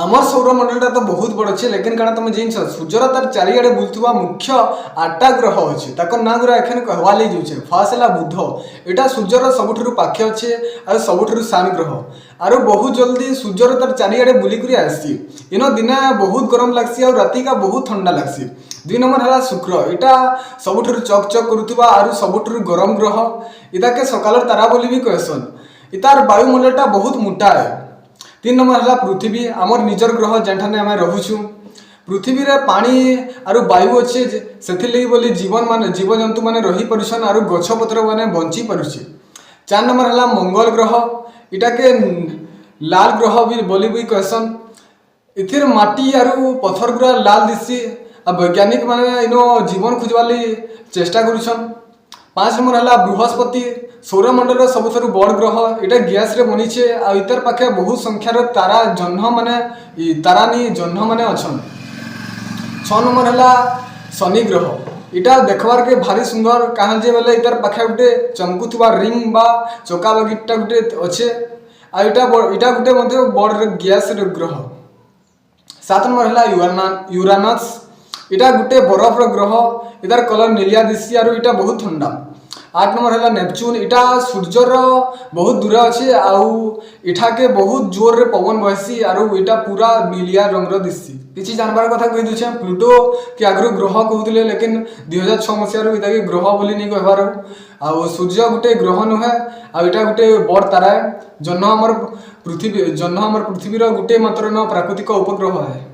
आमर सौरमंडलटा तो बहुत बड़ अच्छे लेकिन काना तुम जिन सूर्यर तार चारिआडे बुलुवा मुख्य 8टा ग्रह अच्छे ताकर ना गुरा एखन कहवाली जाऊे फास्ट है बुध यहाँ सूर्यर सबुठ पाखे अच्छे और सबुठ सान ग्रह आरो बहुत जल्दी सूर्यर तार चारिआडे बुलिक आसी इन दिन बहुत गरम लगसी और राति का बहुत ठंडा लगसी। 2 नंबर है शुक्र यहाँ सबुठ चक करुवा और सबुठ गरम ग्रह इताके सकाल तारा बोली भी कहसन इतार वायुमंडलटा बहुत मोटा है। 3 नंबर है पृथ्वी आमर निजर ग्रह जेठाने आम रोचु पृथ्वी रे पानी और वायु अच्छे से बोली जीवन मान जीव जंतु मैंने रही पारुछन और गछपत्र मैंने बंची पारुछे। 4 नंबर है मंगल ग्रह इटा के लाल ग्रह भी बोली भी कहसन इथिर माटी और पत्थर गुरा लाल दिसी आ वैज्ञानिक माने इनो जीवन खोजवाली चेष्टा करुछन। 5 नंबर है बृहस्पति सौरमंडल सबुठ बड़ ग्रह इटा गैस रे बनीचे आ इतर पाखे बहुत संख्यार तारा जह्न माने तारानी जह्न माने अछन। 6 नंबर है शनि ग्रह इटा देखबार के भारी सुंदर कहाँ जे बेले इतर पाखे गोटे चमकुवा रिंग बा चौका बागिटा गोटे अच्छे आ इटा गोटे मध्य बड़ गैस ग्रह। 7 नंबर है यूरानस इटा गोटे बरफ ग्रह इतार कलर नीलिया दिसी और इटा बहुत ठंडा। 8 नंबर है नेपच्यून इटा सूर्यर बहुत दूर अच्छे आउ इठा के बहुत जोर रे पवन बहसी और इटा पूरा नीलिया रंग दिसी। किसी जानवर कथा कही दूचे प्लूटो के आगु ग्रह कहते लेकिन 2006 मसीह इटा के ग्रह बोली नहीं कहबार आ सूर्य गोटे ग्रह नुहे आ इटा गोटे बड़ तारा है जह्न आमर पृथ्वी गोटे मात्र प्राकृतिक उपग्रह है।